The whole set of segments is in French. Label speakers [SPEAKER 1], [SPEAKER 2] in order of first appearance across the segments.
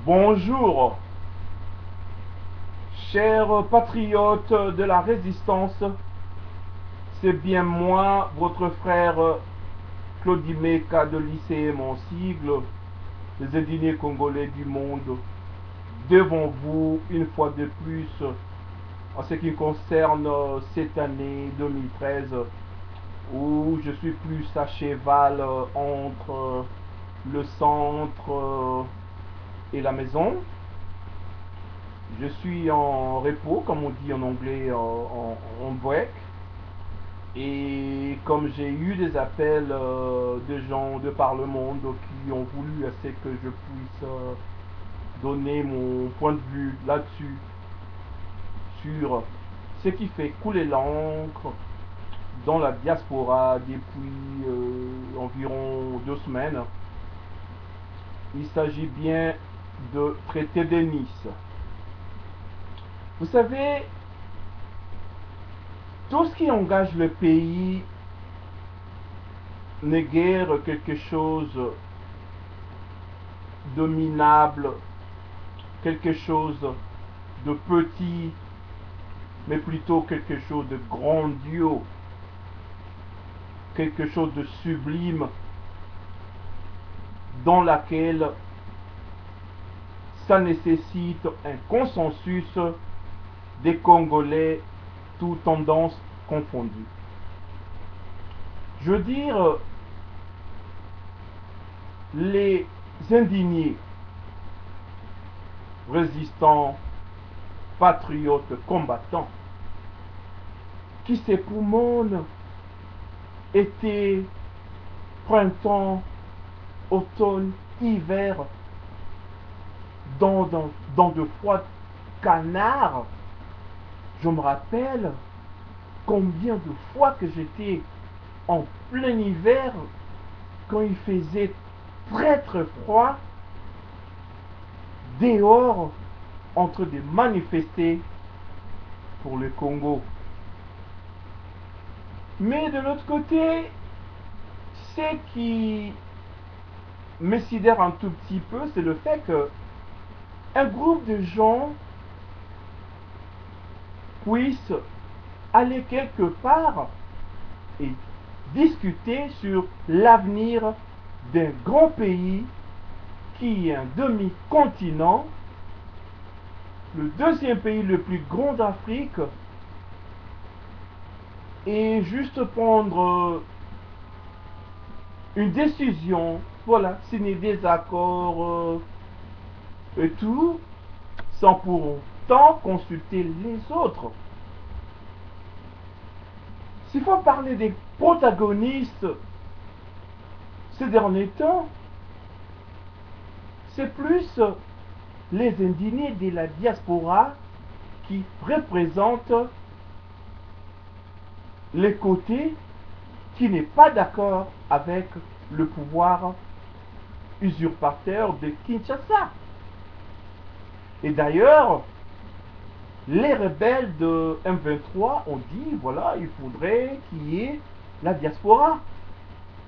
[SPEAKER 1] Bonjour, chers patriotes de la résistance, c'est bien moi, votre frère Claudimé de lycée, mon sigle, les indigné congolais du monde, devant vous une fois de plus en ce qui concerne cette année 2013 où je suis plus à cheval entre le centre et la maison. Je suis en repos, comme on dit en anglais, en break. Et comme j'ai eu des appels de gens de par le monde qui ont voulu assez que je puisse donner mon point de vue là-dessus, sur ce qui fait couler l'encre dans la diaspora depuis environ 2 semaines, il s'agit bien de traité de Nice. Vous savez, tout ce qui engage le pays n'est guère quelque chose de minable, quelque chose de petit, mais plutôt quelque chose de grandiose, quelque chose de sublime, dans laquelle ça nécessite un consensus des Congolais, toutes tendances confondues. Je veux dire, les indignés, résistants, patriotes, combattants, qui s'époumonnent été, printemps, automne, hiver, dans de froids canards. Je me rappelle combien de fois que j'étais en plein hiver, quand il faisait très très froid, dehors, en train de manifester pour le Congo. Mais de l'autre côté, ce qui me sidère un tout petit peu, c'est le fait que un groupe de gens puisse aller quelque part et discuter sur l'avenir d'un grand pays qui est un demi-continent, le deuxième pays le plus grand d'Afrique, et juste prendre une décision, voilà, signer des accords et tout, sans pour autant consulter les autres. S'il faut parler des protagonistes ces derniers temps, c'est plus les indignés de la diaspora qui représentent les côtés qui n'est pas d'accord avec le pouvoir usurpateur de Kinshasa. Et d'ailleurs, les rebelles de M23 ont dit, voilà, il faudrait qu'il y ait la diaspora.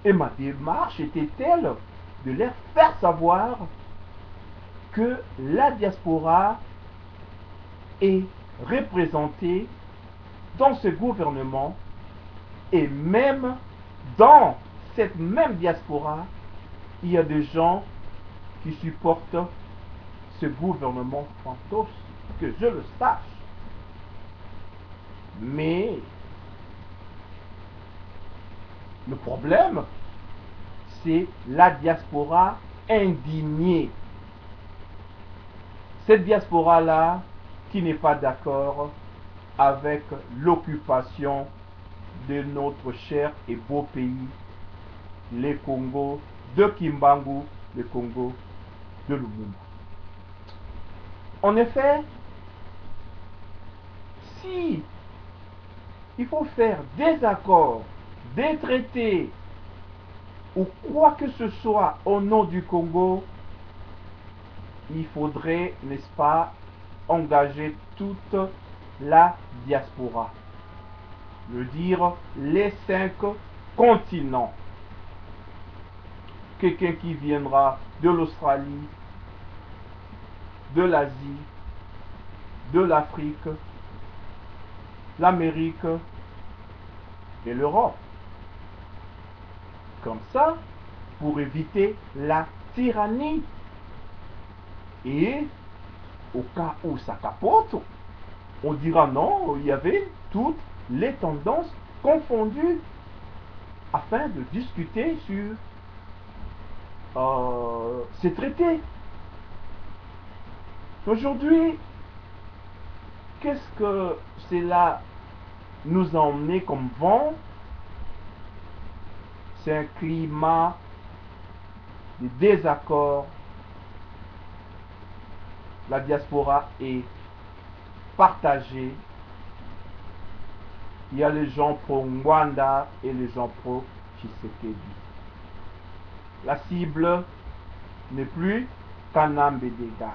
[SPEAKER 1] Et ma démarche était telle de leur faire savoir que la diaspora est représentée dans ce gouvernement, et même dans cette même diaspora, il y a des gens qui supportent ce gouvernement fantôme, que je le sache. Mais le problème, c'est la diaspora indignée. Cette diaspora-là qui n'est pas d'accord avec l'occupation de notre cher et beau pays, les Congos de Kimbangu, le Congo de Lumumba. En effet, si il faut faire des accords, des traités ou quoi que ce soit au nom du Congo, il faudrait, n'est-ce pas, engager toute la diaspora. Je veux dire les 5 continents. Quelqu'un qui viendra de l'Australie, de l'Asie, de l'Afrique, l'Amérique et l'Europe. Comme ça, pour éviter la tyrannie. Et au cas où ça capote, on dira non, il y avait toutes les tendances confondues afin de discuter sur ces traités. Aujourd'hui, qu'est-ce que cela nous a emmené comme vent? C'est un climat de désaccord. La diaspora est partagée. Il y a les gens pro-Rwanda et les gens pro-Tshisekedi. La cible n'est plus Kanambe dégage.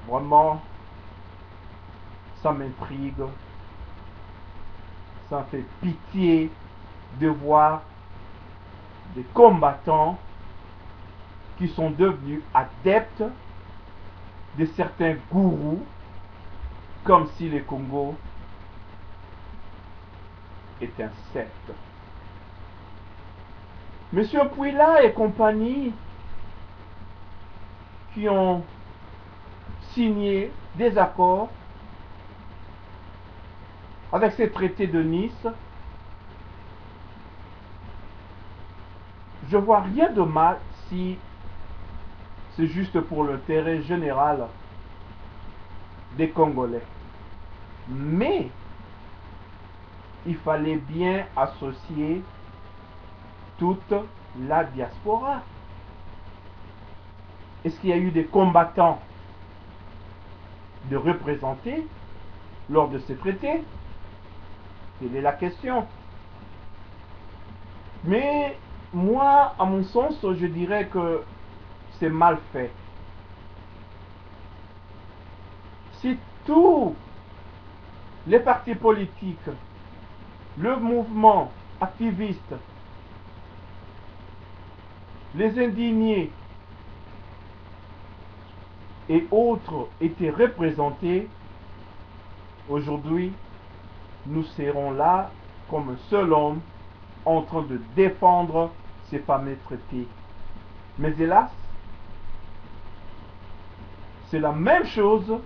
[SPEAKER 1] Vraiment, ça m'intrigue. Ça me fait pitié de voir des combattants qui sont devenus adeptes de certains gourous, comme si le Congo est un secte. Monsieur Pouila et compagnie qui ont signé des accords avec ces traités de Nice, je vois rien de mal si c'est juste pour l'intérêt général des Congolais. Mais il fallait bien associer toute la diaspora. Est-ce qu'il y a eu des combattants de représenter lors de ces traités? Telle est la question. Mais moi, à mon sens, je dirais que c'est mal fait. Si tous les partis politiques, le mouvement activiste, les indignés et autres étaient représentés, aujourd'hui, nous serons là comme un seul homme en train de défendre ces fameux traités. Mais hélas, c'est la même chose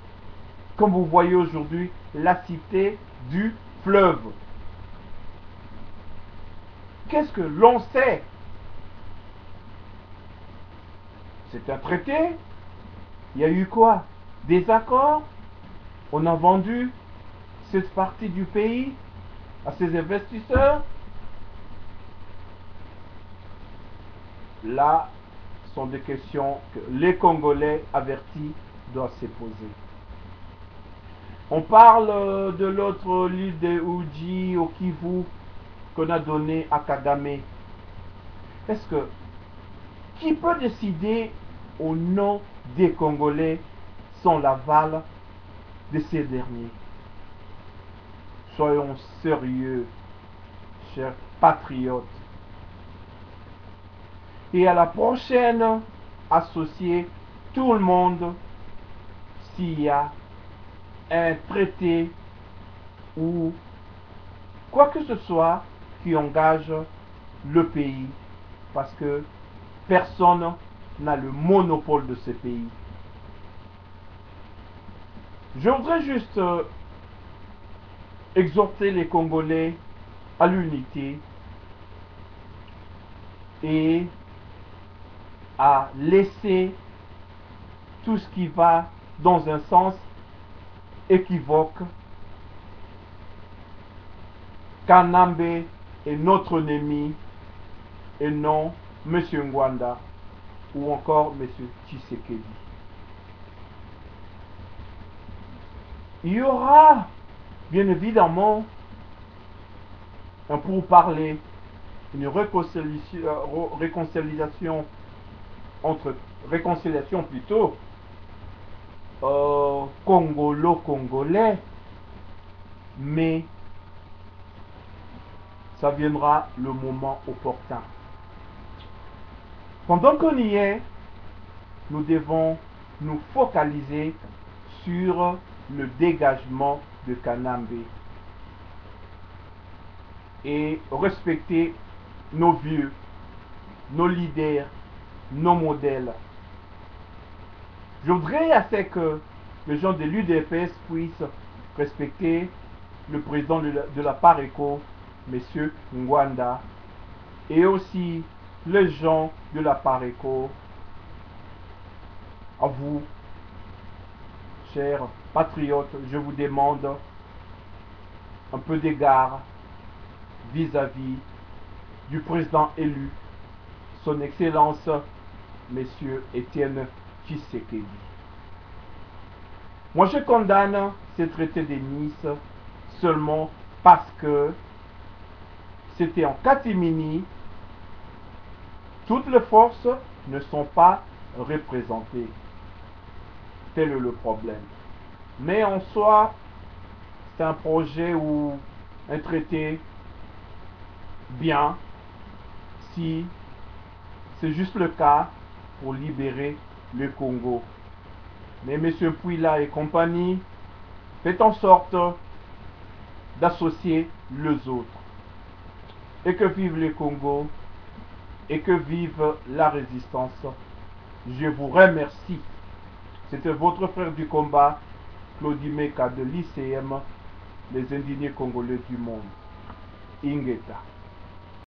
[SPEAKER 1] comme vous voyez aujourd'hui la cité du fleuve. Qu'est-ce que l'on sait? C'est un traité. Il y a eu quoi? Des accords. On a vendu cette partie du pays à ses investisseurs. Là, sont des questions que les Congolais avertis doivent se poser. On parle de l'autre l'île de Uji au Kivu qu'on a donné à Kagame. Est-ce que qui peut décider au nom des Congolais sans l'aval de ces derniers? Soyons sérieux, chers patriotes. Et à la prochaine, associez tout le monde s'il y a un traité ou quoi que ce soit qui engage le pays, parce que personne n'a le monopole de ce pays. Je voudrais juste exhorter les Congolais à l'unité et à laisser tout ce qui va dans un sens équivoque. Kanambe est notre ennemi et non M. Ngwanda ou encore M. Tshisekedi. Il y aura bien évidemment un pourparler, une réconciliation plutôt congolo-congolais, mais ça viendra le moment opportun. Pendant qu'on y est, nous devons nous focaliser sur le dégagement de Kanambe et respecter nos vieux, nos leaders, nos modèles. Je voudrais assez que les gens de l'UDPS puissent respecter le président de la PARECO, M. Ngwanda, et aussi les gens de la PARECO. À vous, chers patriotes, je vous demande un peu d'égard vis-à-vis du président élu, son Excellence, M. Étienne Tshisekedi. Moi, je condamne ce traité de Nice seulement parce que c'était en catimini. Toutes les forces ne sont pas représentées. Tel est le problème. Mais en soi, c'est un projet ou un traité bien si c'est juste le cas pour libérer le Congo. Mais M. Pouila et compagnie, faites en sorte d'associer les autres. Et que vive le Congo, et que vive la résistance. Je vous remercie. C'était votre frère du combat, Claudie Meka de l'ICM, les indignés congolais du monde. Ingeta.